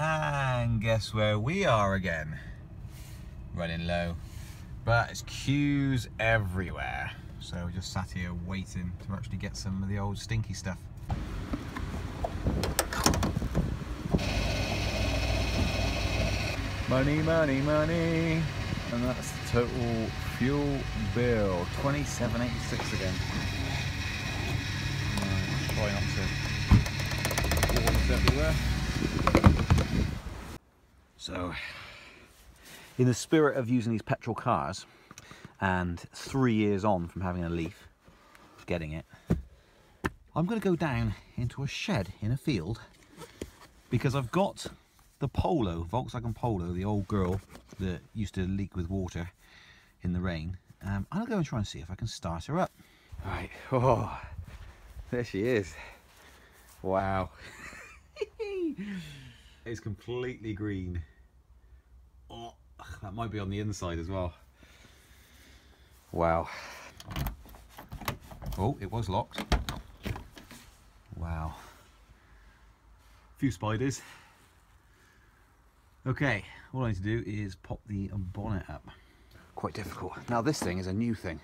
And guess where we are again? Running low. But it's queues everywhere. So we're just sat here waiting to actually get some of the old stinky stuff. Money, money, money. And that's the total fuel bill. $27.86 again. Try not to walls everywhere. So, in the spirit of using these petrol cars, and 3 years on from having a Leaf, getting it, I'm going to go down into a shed in a field because I've got the Polo, Volkswagen Polo, the old girl that used to leak with water in the rain. I'm going to go and try and see if I can start her up. Right, oh, there she is. Wow. It's completely green. Oh, that might be on the inside as well. Wow. Oh, it was locked. Wow. A few spiders. Okay, all I need to do is pop the bonnet up. Quite difficult. Now this thing is a new thing.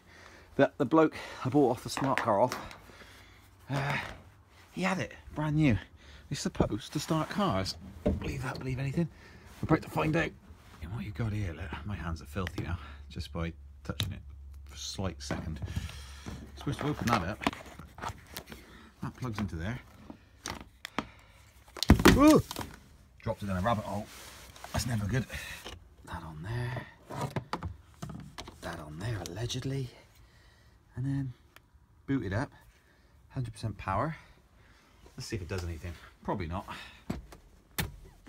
The bloke I bought off the smart car off, he had it, brand new. It's supposed to start cars. Believe that, believe anything. We're about to find out. And what you've got here, look, my hands are filthy now, just by touching it for a slight second. Supposed to open that up. That plugs into there. Ooh! Dropped it in a rabbit hole. That's never good. That on there. That on there, allegedly. And then boot it up. 100% power. Let's see if it does anything. Probably not.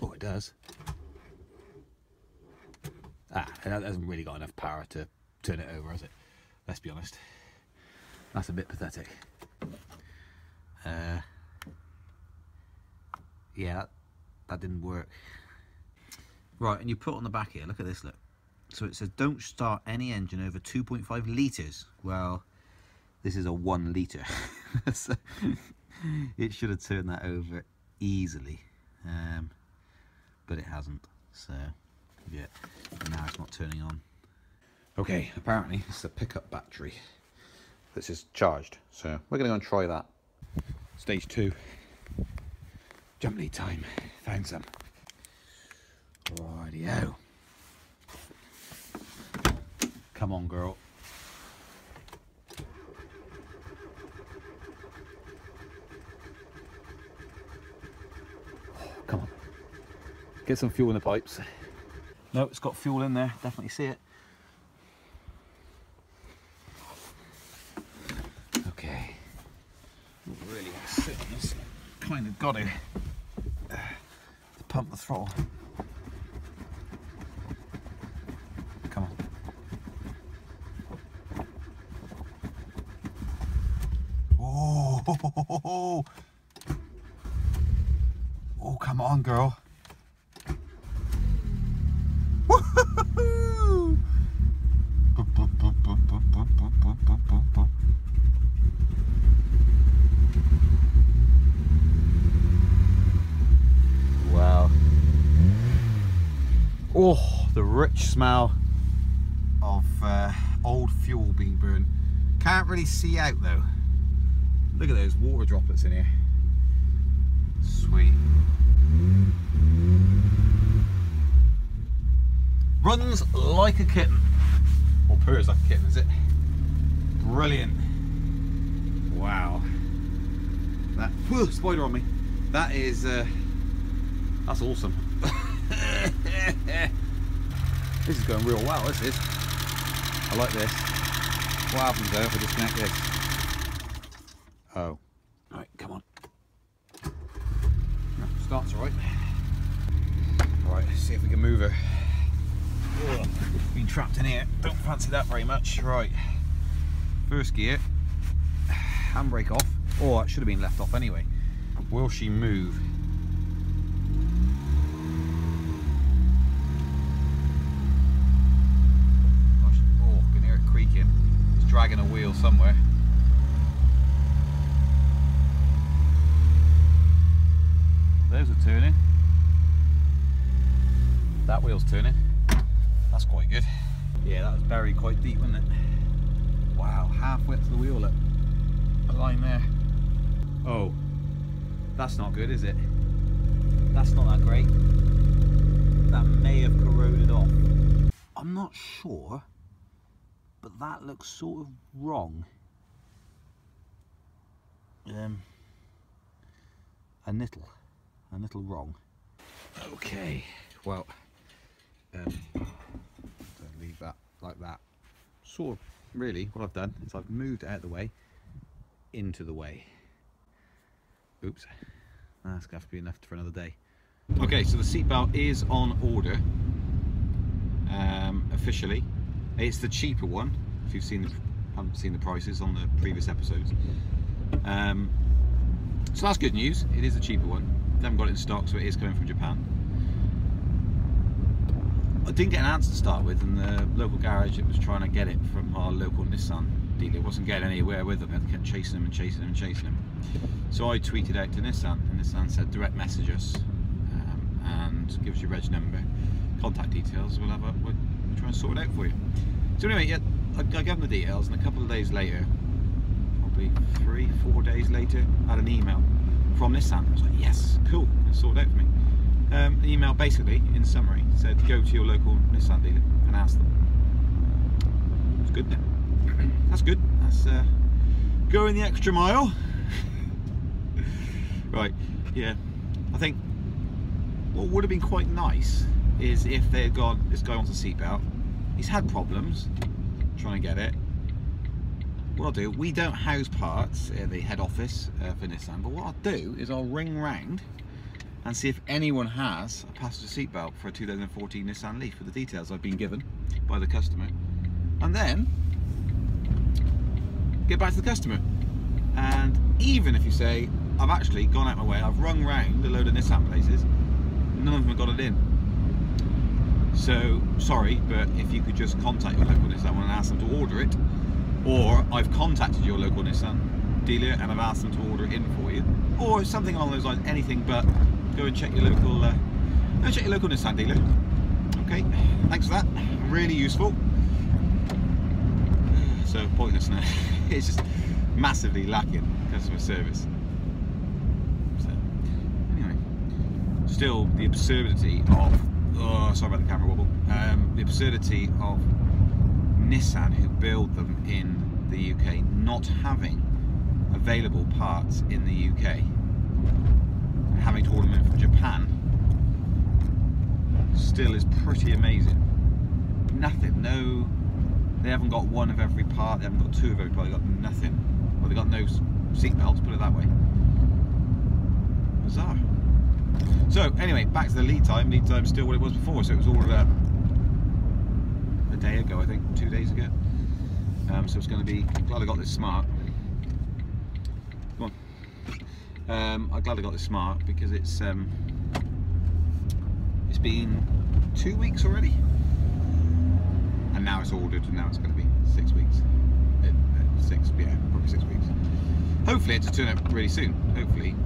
Oh, it does. Ah, that hasn't really got enough power to turn it over, has it? Let's be honest. That's a bit pathetic. Yeah, that didn't work. Right, and you put on the back here, look at this, look. So it says, don't start any engine over 2.5 litres. Well, this is a 1 litre. So it should have turned that over easily. But it hasn't. So, yeah, now it's not turning on. Okay, apparently it's a pickup battery. This is charged. So we're going to go and try that. Stage 2. Jump lead time. Found some. Rightio. Come on, girl. Come on. Get some fuel in the pipes. No, it's got fuel in there. Definitely see it. Okay. Really want to sit on this. Kind of got to pump the throttle. Come on. Oh, oh, come on, girl. Wow. Oh, the rich smell of old fuel being burned. Can't really see out though. Look at those water droplets in here. Sweet. Runs like a kitten. Or purrs like a kitten, is it? Brilliant. Wow. That, whew, spider on me. That is, that's awesome. This is going real well, this is. I like this. What happens though if I disconnect this? Oh. Right, come on. Starts alright. Alright, let's see if we can move her. Ugh, been trapped in here. Don't fancy that very much. Right. First gear. Handbrake off. Oh, it should have been left off anyway. Will she move? Oh, I can hear it creaking. It's dragging a wheel somewhere. Those are turning. that wheel's turning. That's quite good. Yeah, that was buried quite deep, wasn't it? Wow, halfway up to the wheel, look. A line there. Oh, that's not good, is it? That's not that great. That may have corroded off. I'm not sure, but that looks sort of wrong. A little wrong. Okay, well, don't leave that like that. Sort of, really, what I've done is I've moved it out of the way into the way. Oops, that's going to have to be enough for another day. Okay, so the seatbelt is on order, officially. It's the cheaper one, if you've haven't seen the prices on the previous episodes. So that's good news, it is a cheaper one. They haven't got it in stock, so it is coming from Japan. I didn't get an answer to start with, and the local garage that was trying to get it from our local Nissan dealer wasn't getting anywhere with them. They kept chasing them and chasing them and chasing them. So I tweeted out to Nissan, and Nissan said direct message us and give us your reg number, contact details. We'll try and sort it out for you. So anyway, yeah, I gave them the details, and a couple of days later, probably 3-4 days later, I had an email from Nissan. I was like, yes, cool, it's sorted out for me. An email basically, in summary, said go to your local Nissan dealer and ask them. It's good then. That's good. That's going the extra mile. Right, yeah. I think what would have been quite nice is if they had got this guy onto the seatbelt. He's had problems trying to get it. What I'll do, we don't house parts at the head office for Nissan, but what I'll do is I'll ring round and see if anyone has a passenger seatbelt for a 2014 Nissan Leaf with the details I've been given by the customer, and then get back to the customer. And even if you say, I've actually gone out my way, I've rung round a load of Nissan places, none of them have got it in. So, sorry, but if you could just contact your local Nissan and ask them to order it, or I've contacted your local Nissan dealer and I've asked them to order it in for you, or something along those lines, anything but go and check your local Nissan dealer. Okay, thanks for that, really useful. So pointless now. It's just massively lacking customer service. So anyway, still the absurdity of, oh sorry about the camera wobble, the absurdity of Nissan, who build them in the UK, not having available parts in the UK and having to order them in from Japan, still is pretty amazing. Nothing, no, they haven't got one of every part, they haven't got two of every part, they've got nothing. Well, they've got no seat belts, put it that way. Bizarre. So anyway, back to the lead time. Lead time's still what it was before, so it was ordered a day ago, I think, 2 days ago. So it's going to be, I'm glad I got this smart. Come on. I'm glad I got this smart because it's been 2 weeks already, and now it's ordered, and now it's going to be 6 weeks. Probably 6 weeks. Hopefully it's to turn up really soon. Hopefully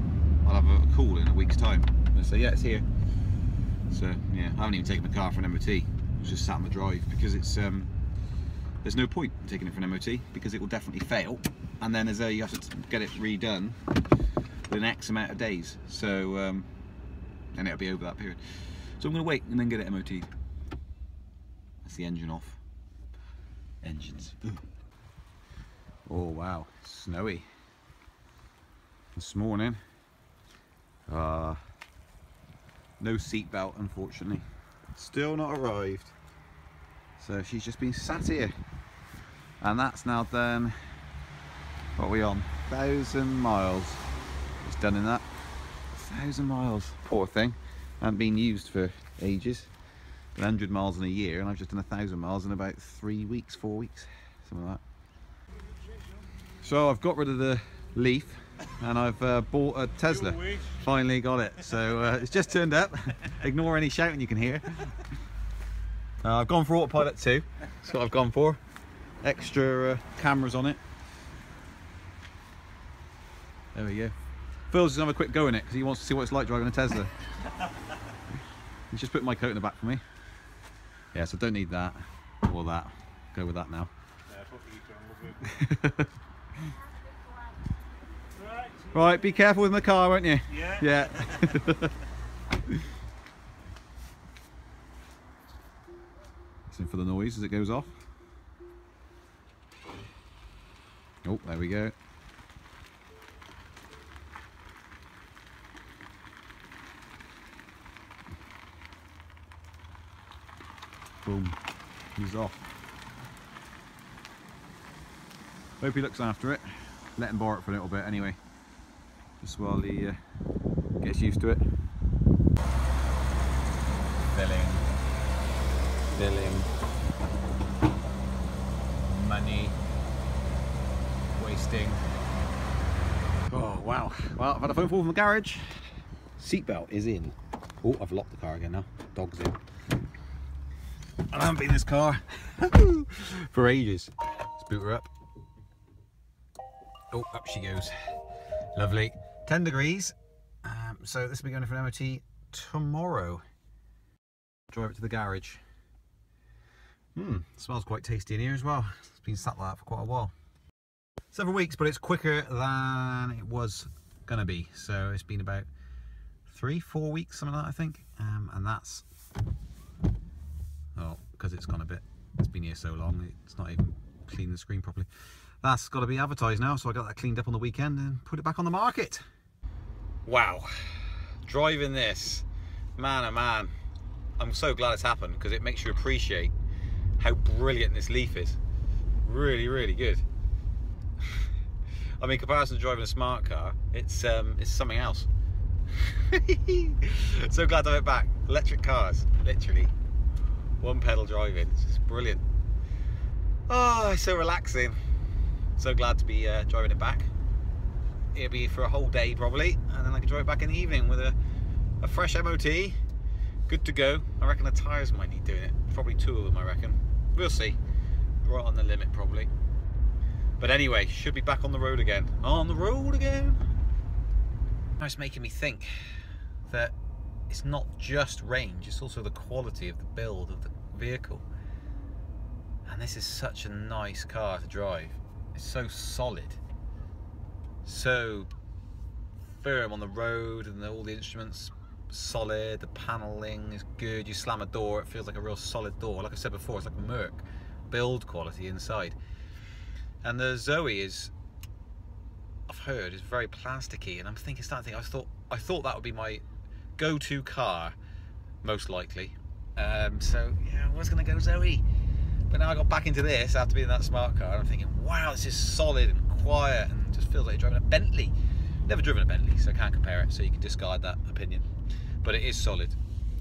I'll have a call in a week's time. So yeah, it's here. So yeah, I haven't even taken the car for an MOT. It's just sat on the drive because it's there's no point in taking it for an MOT because it will definitely fail, and then you have to get it redone within X amount of days. So and it'll be over that period. So I'm going to wait and then get it MOT. That's the engine off. Engines. Oh wow, snowy this morning. No seatbelt, unfortunately. Still not arrived. So she's just been sat here, and that's now done. What are we on? 1,000 miles. It's done in that. 1,000 miles. Poor thing. Hasn't been used for ages. 100 miles in a year, and I've just done 1,000 miles in about 3 weeks, 4 weeks, something like that. So I've got rid of the Leaf, and I've bought a Tesla. Finally got it. So it's just turned up. Ignore any shouting you can hear. I've gone for autopilot 2. That's what I've gone for. Extra cameras on it. There we go. Phil's just gonna have a quick go in it because he wants to see what it's like driving a Tesla. He's just put my coat in the back for me. Yeah, so don't need that or that. Go with that now. Right, be careful with my car, won't you? Yeah. Yeah. Listen for the noise as it goes off. Oh, there we go. Boom. He's off. Hope he looks after it. Let him borrow it for a little bit anyway. Just while he gets used to it. Filling. Money. Wasting. Oh wow. Well, I've had a phone call from the garage. Seatbelt is in. Oh, I've locked the car again now. Dog's in. I haven't been in this car for ages. Let's boot her up. Oh, up she goes. Lovely. 10 degrees. So this will be going for an MOT tomorrow. Drive it to the garage. Smells quite tasty in here as well. It's been sat like that for quite a while. Several weeks, but it's quicker than it was going to be. So it's been about 3-4 weeks, something like that, I think. And that's... Oh, because it's gone a bit, it's been here so long, it's not even cleaning the screen properly. That's got to be advertised now, so I got that cleaned up on the weekend and put it back on the market. Wow, driving this, man oh man, I'm so glad it's happened because it makes you appreciate how brilliant this Leaf is. Really, really good. I mean, in comparison to driving a smart car, it's something else. So glad to have it back. Electric cars, literally. One pedal driving, it's just brilliant. Oh, it's so relaxing. So glad to be driving it back. It'll be for a whole day probably, and then I can drive it back in the evening with a fresh MOT. Good to go. I reckon the tyres might need doing it. Probably 2 of them, I reckon. We'll see. Right on the limit probably. But anyway, should be back on the road again. On the road again. It's making me think that it's not just range, it's also the quality of the build of the vehicle. And this is such a nice car to drive. It's so solid, so firm on the road, and all the instruments solid, the paneling is good. You slam a door, it feels like a real solid door. Like I said before, it's like a Merc build quality inside. And the Zoe is, I've heard, is very plasticky, and I'm starting to think, I thought that would be my go-to car, most likely. So yeah, I was gonna go Zoe, but now I got back into this after being in that smart car, and I'm thinking, wow, this is solid and quiet, and just feels like you're driving a Bentley. Never driven a Bentley, so I can't compare it, so you can discard that opinion. But it is solid,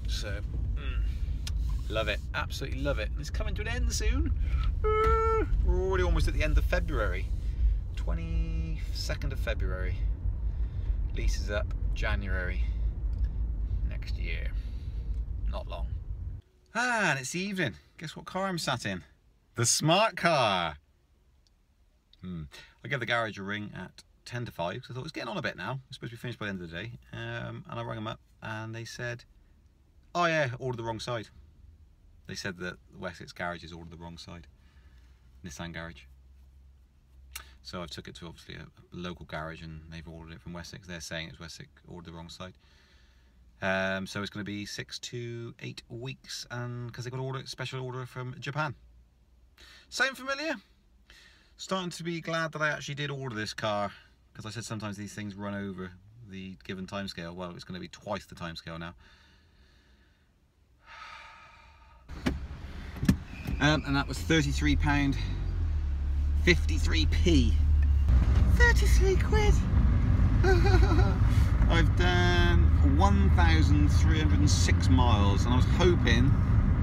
so love it, absolutely love it. It's coming to an end soon. We're already almost at the end of February, 22nd of February. Lease is up January next year. Not long. And it's the evening. Guess what car I'm sat in? The smart car. I gave the garage a ring at 10 to 5 because I thought it was getting on a bit now. It's supposed to be finished by the end of the day. And I rang them up and they said, oh yeah, ordered the wrong side. They said that Wessex garages ordered the wrong side. Nissan garage. So I've took it to obviously a local garage and they've ordered it from Wessex. They're saying it's Wessex ordered the wrong side. So it's going to be 6 to 8 weeks, and because they got a special order from Japan. Sound familiar? Starting to be glad that I actually did order this car, because I said sometimes these things run over the given timescale. Well, it's going to be twice the timescale now. And that was £33, 53p. 33 quid. I've done 1,306 miles, and I was hoping,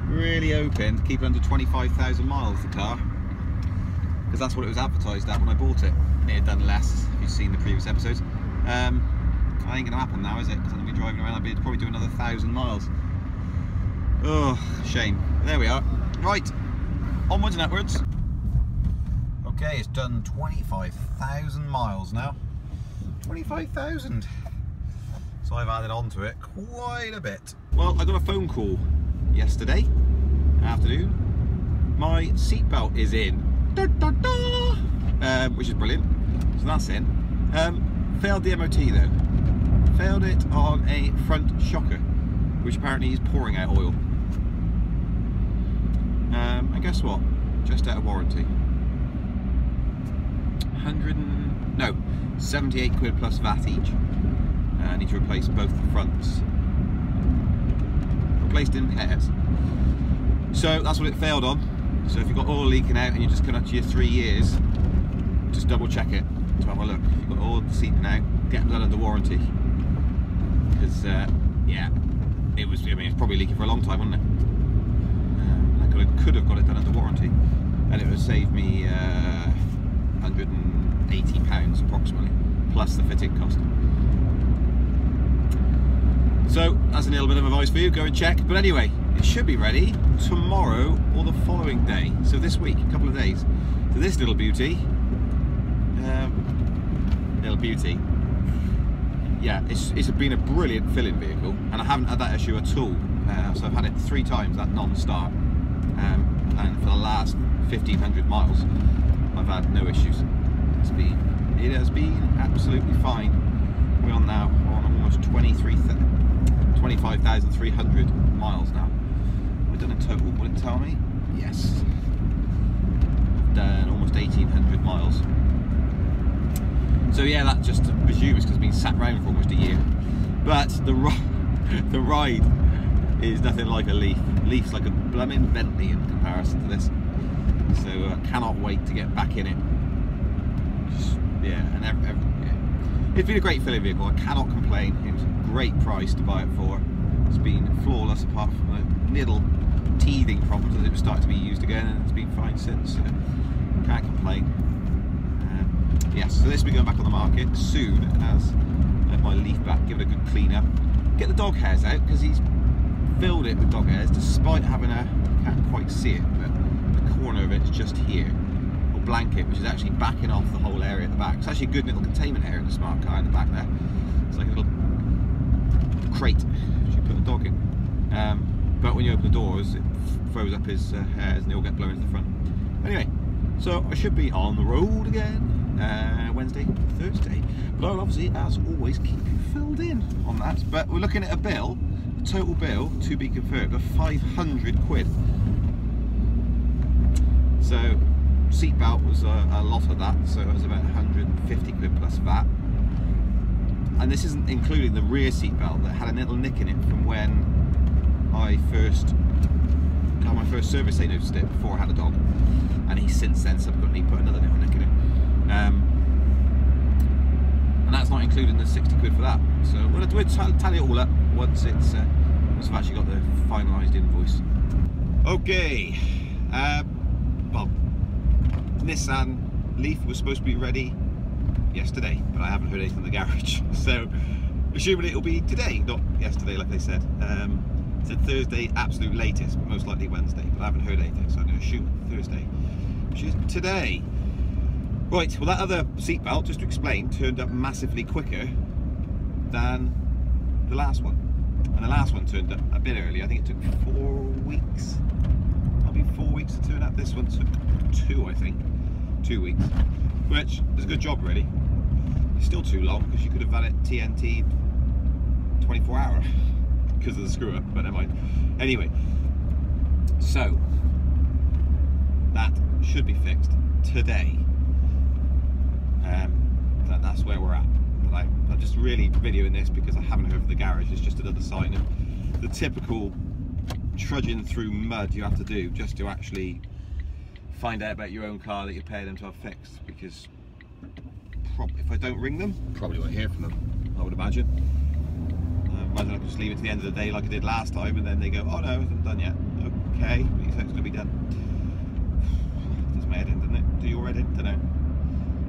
really hoping, to keep it under 25,000 miles, the car, because that's what it was advertised at when I bought it. It had done less, if you've seen the previous episodes. That ain't going to happen now, is it? Because I'm going to be driving around, I'll probably do another 1,000 miles. Oh, shame. There we are. Right, onwards and upwards. Okay, it's done 25,000 miles now. 25,000. So I've added on to it quite a bit. Well, I got a phone call yesterday afternoon. My seatbelt is in, which is brilliant. So that's in. Failed the MOT though. Failed it on a front shocker, which apparently is pouring out oil. And guess what? Just out of warranty. 78 quid plus VAT each. I need to replace both the fronts. Replaced in pairs. So that's what it failed on. So if you've got oil leaking out and you're just coming up to your 3 years, just double check it to have a look. If you've got oil seeping out, get them done under warranty. Because yeah, it was. I mean, it's probably leaking for a long time, wasn't it? I could have got it done under warranty, and it would have saved me £180 approximately, plus the fitting cost. So that's a little bit of advice for you. Go and check. But anyway, it should be ready tomorrow or the following day. So this week, a couple of days. So this little beauty, yeah, it's been a brilliant fill-in vehicle, and I haven't had that issue at all. So I've had it 3 times, that non-start, and for the last 1,500 miles, I've had no issues. It has been absolutely fine. We're on now on almost 25,300 miles now. We've done in total. Will it tell me? Yes. I've done almost 1,800 miles. So yeah, that just presumes because it's been sat around for almost a year. But the ride is nothing like a Leaf. Leaf's like a blooming Bentley in comparison to this. So I cannot wait to get back in it. Yeah, and yeah. It's been a great filling vehicle. I cannot complain. It was a great price to buy it for. It's been flawless apart from the little teething problems as it was starting to be used again, and it's been fine since. So can't complain. Yes, so this will be going back on the market soon as I have my Leaf back, give it a good clean up, get the dog hairs out because he's filled it with dog hairs despite having a, you can't quite see it, but the corner of it is just here. Blanket, which is actually backing off the whole area at the back. It's actually a good little containment area in the smart car in the back there. It's like a little crate which you put a dog in. But when you open the doors, it throws up his hairs and they all get blown into the front. Anyway, so I should be on the road again Wednesday, Thursday. But I'll obviously, as always, keep you filled in on that. But we're looking at a bill, a total bill to be confirmed of 500 quid. So seatbelt was a lot of that, so it was about 150 quid plus VAT. And this isn't including the rear seatbelt that had a little nick in it from when I first got my first service. They noticed it before I had a dog, and he since then subsequently put another little nick in it. And that's not including the 60 quid for that. So we'll tally it all up once it's once I've actually got the finalised invoice. Okay. Well, Nissan Leaf was supposed to be ready yesterday, but I haven't heard anything from the garage, so assuming it'll be today, not yesterday like they said. Said Thursday absolute latest, but most likely Wednesday, but I haven't heard anything, so I'm going to assume Thursday, which is today. Right, well that other seatbelt, just to explain, turned up massively quicker than the last one, and the last one turned up a bit early. I think it took 4 weeks. Probably 4 weeks to turn up. This one took 2, I think. 2 weeks, which is a good job really. It's still too long because you could have had it TNT 24 hour because of the screw up, but never mind. Anyway, so that should be fixed today. That's where we're at. But I'm just really videoing this because I haven't heard from the garage. It's just another sign of the typical trudging through mud you have to do just to actually find out about your own car that you're paying them to have fixed, because if I don't ring them, probably won't hear from them, I would imagine. Imagine I could just leave it to the end of the day like I did last time, and then they go, oh no, it hasn't done yet. Okay, but you said it's going to be done. Does my head in, doesn't it? Do your head in? Don't know.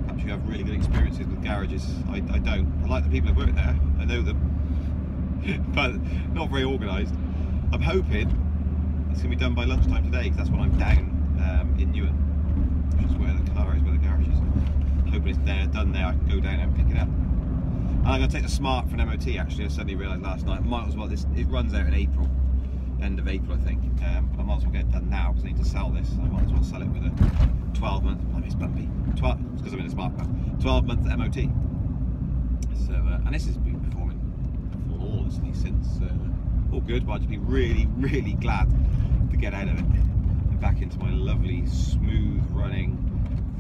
Perhaps you have really good experiences with garages. I don't. I like the people that work there, I know them, but not very organised. I'm hoping it's going to be done by lunchtime today, because that's when I'm down in Newark, which is where the car is, where the garage is. I'm hoping it's there, done there, I can go down and pick it up. And I'm going to take the Smart for an MOT actually. I suddenly realised last night, might as well, it runs out in April, end of April, I think. But I might as well get it done now because I need to sell this. I might as well sell it with a 12-month. I mean, it's bumpy. 12 because I'm in a smart car. 12-month MOT. So, and this has been performing flawlessly since. All good, but I'd just be really, really glad to get out of it and back into my lovely, smooth running,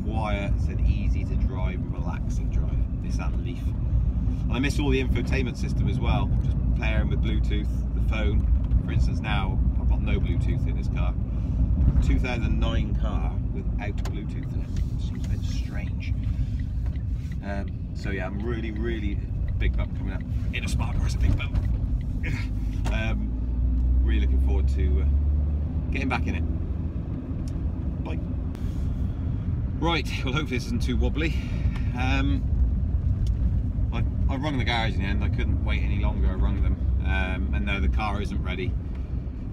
quiet, and easy to drive, relaxing drive. Nissan Leaf. And I miss all the infotainment system as well. Just playing with Bluetooth, the phone. For instance, now I've got no Bluetooth in this car. 2009 car without Bluetooth in it. Seems a bit strange. So yeah, I'm really, really big bump coming up. In a smart car, it's a big bump. Really looking forward to getting back in it. Bye. Right, well hopefully this isn't too wobbly. I rung the garage in the end. I couldn't wait any longer. I rung them, and no, the car isn't ready,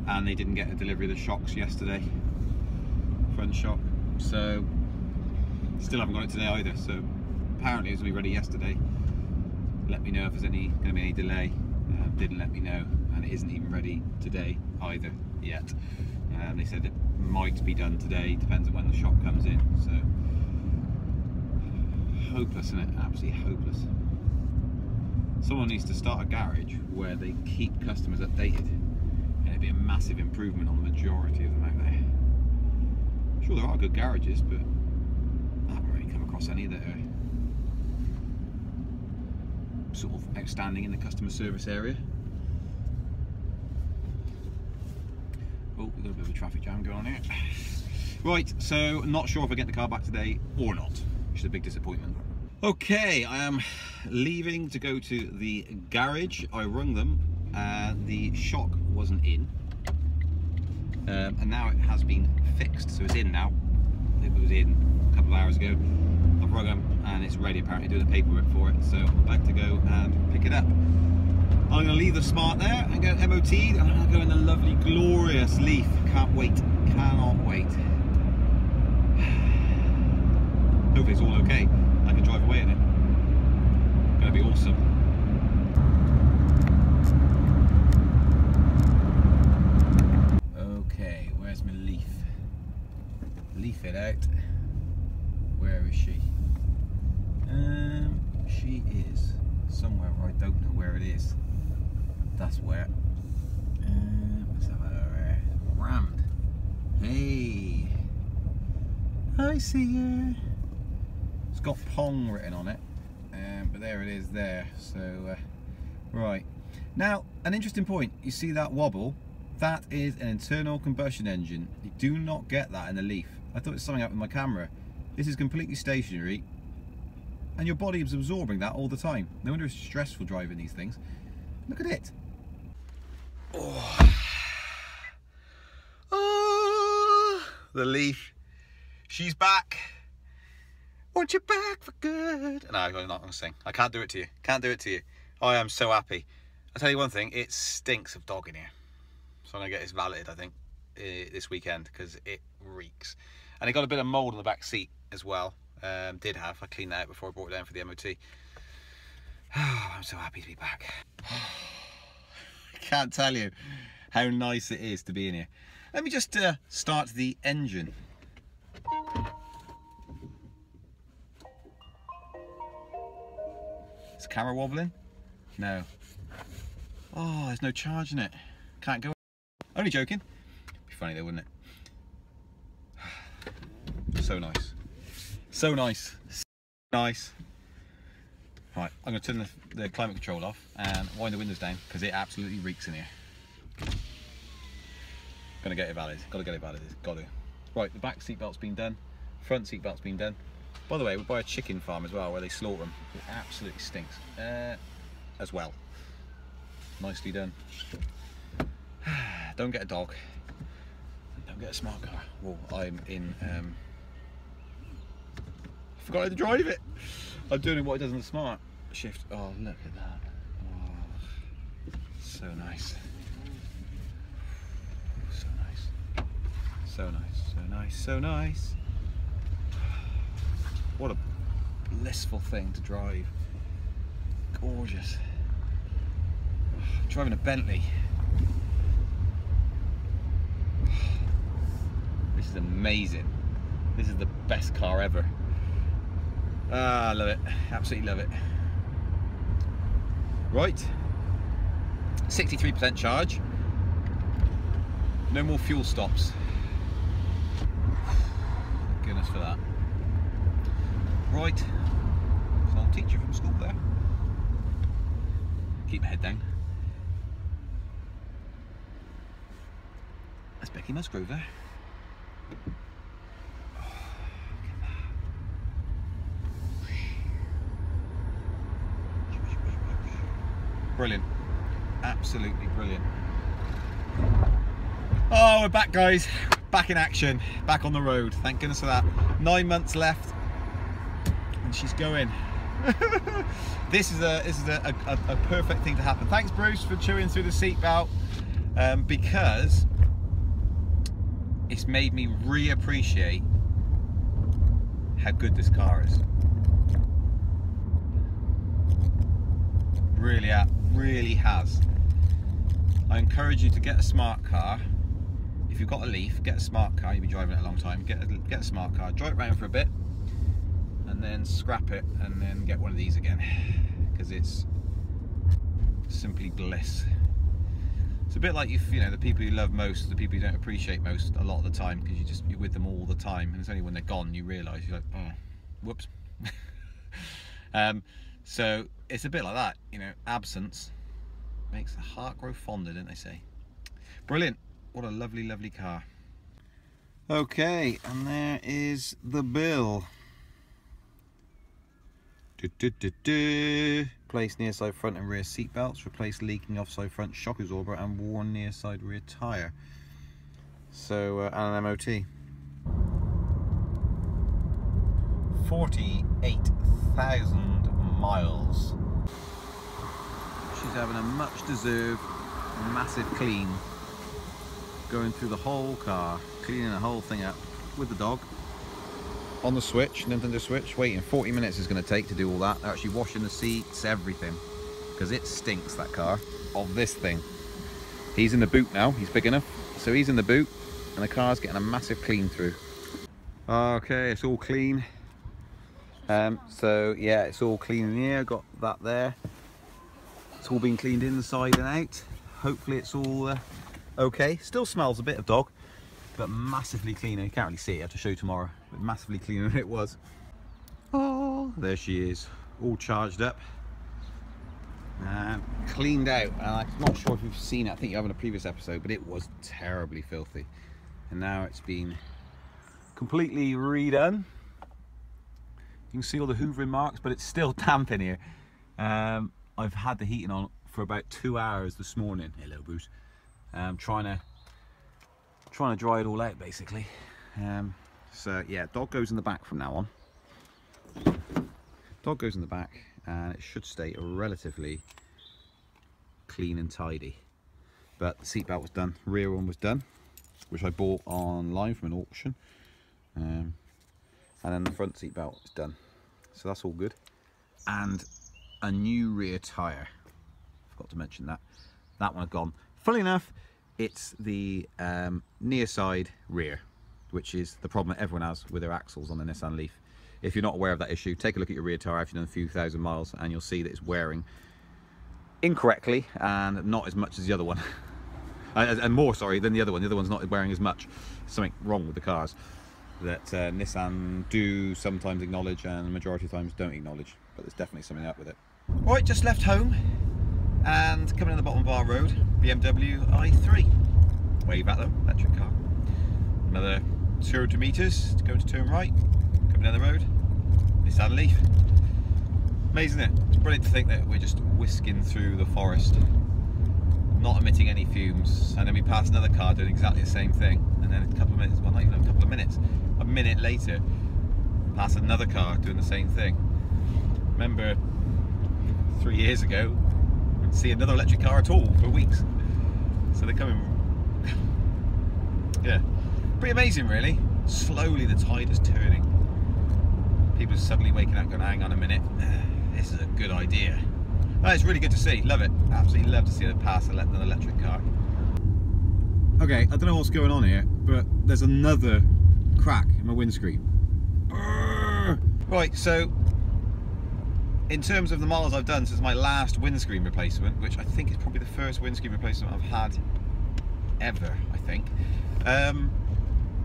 and they didn't get a delivery of the shocks yesterday, front shock. So still haven't got it today either. So apparently it was going to be ready yesterday. Let me know if there's going to be any delay. Didn't let me know, and it isn't even ready today either yet. They said it might be done today, depends on when the shock comes in. So hopeless, isn't it? Absolutely hopeless. Someone needs to start a garage where they keep customers updated, and it'd be a massive improvement on the majority of them out there. I'm sure there are good garages, but I haven't really come across any that are sort of outstanding in the customer service area. Oh, we've got a bit of a traffic jam going on here. Right, so not sure if I get the car back today or not, which is a big disappointment. Okay, I am leaving to go to the garage. I rung them and the shock wasn't in, and now it has been fixed, so it's in now. It was in a couple of hours ago. I've rung them and it's ready, apparently, doing the paperwork for it, so I'm about to go and pick it up. I'm going to leave the Smart there and get MOT'd, and I'm going to go in the lovely, glorious Leaf. Can't wait, cannot wait. Hopefully it's all okay. I can drive away in it. Gonna be awesome. Okay, where's my Leaf? Leaf it out. Where is she? She is somewhere where I don't know where it is. That's where. Let's have her rammed. Hey, I see her. It's got Pong written on it, but there it is there. So right now, an interesting point. You see that wobble? That is an internal combustion engine. You do not get that in the Leaf. I thought it was something up with my camera. This is completely stationary, and your body is absorbing that all the time. No wonder it's stressful driving these things. Look at it. Oh, the Leaf. She's back. Want you back for good. No, I'm not going to sing. I can't do it to you. Can't do it to you. I am so happy. I'll tell you one thing. It stinks of dog in here. So I'm going to get this valeted, I think, this weekend, because it reeks. And it got a bit of mould on the back seat as well. Did have. I cleaned that out before I brought it down for the MOT. Oh, I'm so happy to be back. I can't tell you how nice it is to be in here. Let me just start the engine. Is the camera wobbling? No. Oh, there's no charge in it. Can't go. Only joking. Be funny though, wouldn't it? So nice. So nice. So nice. Right, I'm going to turn the climate control off and wind the windows down because it absolutely reeks in here. Gonna get it valid. Got to get it valid. Got to. Right, the back seat belt's been done. Front seat belt's been done. By the way, we're by a chicken farm as well where they slaughter them. It absolutely stinks. As well. Nicely done. Don't get a dog. Don't get a smart car. Well, I'm in. I forgot how to drive it. I'm doing what it does on the smart shift. Oh, look at that. Oh, so nice. So nice. So nice. So nice. So nice. What a blissful thing to drive. Gorgeous. Driving a Bentley. amazing. This is the best car ever. Ah, I love it. Absolutely love it. Right. 63% charge. No more fuel stops. Goodness for that. Right. There's an old teacher from school there. Keep my head down. That's Becky Musgrove there. Brilliant. Absolutely brilliant. Oh, we're back, guys. Back in action. Back on the road. Thank goodness for that. 9 months left. And she's going. This is a perfect thing to happen. Thanks, Bruce, for chewing through the seatbelt. Because it's made me reappreciate how good this car is. Really has. I encourage you to get a smart car. If you've got a Leaf, get a smart car. You'll be driving it a long time. Get a smart car, drive it around for a bit, and then scrap it, and then get one of these again, because it's simply bliss. It's a bit like you know, the people you love most, the people you don't appreciate most a lot of the time, because you're with them all the time, and it's only when they're gone you realise, you're like, oh, whoops. So it's a bit like that, you know, absence makes the heart grow fonder, don't they say? Brilliant. What a lovely, lovely car. Okay, and there is the bill. Replace near side front and rear seat belts, replace leaking offside front shock absorber, and worn near side rear tyre. So, and an MOT. 48,000 miles. She's having a much deserved massive clean, going through the whole car, cleaning the whole thing up with the dog on the switch, Nintendo Switch. Waiting 40 minutes is going to take to do all that. They're actually washing the seats, everything, because it stinks, that car, of this thing. He's in the boot now, he's big enough, so he's in the boot, and the car's getting a massive clean through. Okay, it's all clean. So yeah, it's all clean in here, got that there. It's all been cleaned inside and out. Hopefully it's all okay. Still smells a bit of dog, but massively cleaner. You can't really see it, I have to show you tomorrow, but massively cleaner than it was. Oh, there she is, all charged up and cleaned out. And I'm not sure if you've seen it, I think you have in a previous episode, but it was terribly filthy. And now it's been completely redone. You can see all the hoovering marks, but it's still damp in here. I've had the heating on for about 2 hours this morning. Hello, Bruce. Trying to dry it all out, basically. So yeah, dog goes in the back from now on. Dog goes in the back, and it should stay relatively clean and tidy. But the seatbelt was done, rear one was done, which I bought online from an auction. And then the front seat belt is done, so that's all good. And a new rear tyre, forgot to mention that one had gone. Funnily enough, it's the near side rear, which is the problem that everyone has with their axles on the Nissan Leaf. If you're not aware of that issue, take a look at your rear tyre after you've done a few thousand miles, and you'll see that it's wearing incorrectly and not as much as the other one. And more, sorry, than the other one. The other one's not wearing as much. Something wrong with the cars that Nissan do sometimes acknowledge and the majority of times don't acknowledge, but there's definitely something up with it. Right, just left home and coming in the bottom of our road, BMW i3. Wave at them, electric car. Another 200 metres to go to turn right, coming down the road, Nissan Leaf. Amazing, isn't it? It's brilliant to think that we're just whisking through the forest, not emitting any fumes, and then we pass another car doing exactly the same thing, and then a couple of minutes, well, not even a couple of minutes, a minute later, pass another car doing the same thing. Remember 3 years ago, we didn't see another electric car at all for weeks. So they're coming, yeah, pretty amazing really. Slowly the tide is turning. People are suddenly waking up going, hang on a minute, this is a good idea. Oh, it's really good to see, love it. Absolutely love to see them pass an electric car. Okay, I don't know what's going on here, but there's another crack in my windscreen. Right, so in terms of the miles I've done since my last windscreen replacement, which I think is probably the first windscreen replacement I've had ever, I think,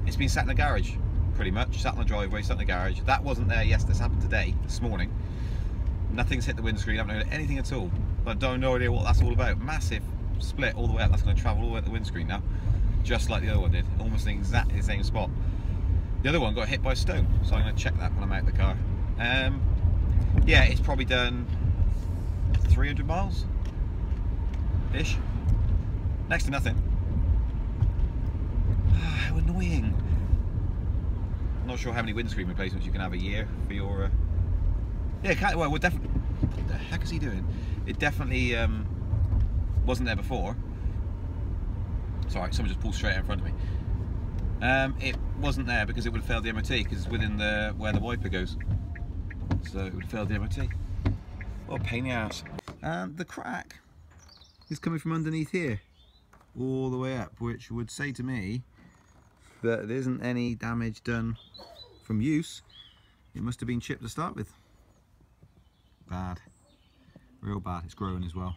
it's been sat in the garage, pretty much. Sat in the driveway, sat in the garage. That wasn't there yesterday, this happened today, this morning. Nothing's hit the windscreen, I haven't heard anything at all. I don't know idea what that's all about. Massive split all the way up, that's going to travel all the way up the windscreen now. Just like the other one did, almost in exactly the same spot. The other one got hit by a stone, so I'm going to check that when I'm out of the car. Yeah, it's probably done 300 miles ish. Next to nothing. How annoying. I'm not sure how many windscreen replacements you can have a year for your yeah, well, we're definitely, what the heck is he doing? It definitely wasn't there before. Sorry, someone just pulled straight out in front of me. It wasn't there because it would have failed the MOT, because it's within the where the wiper goes. So it would have failed the MOT. What a pain in the ass. And the crack is coming from underneath here, all the way up, which would say to me that there isn't any damage done from use. It must have been chipped to start with. Bad. Real bad. It's growing as well.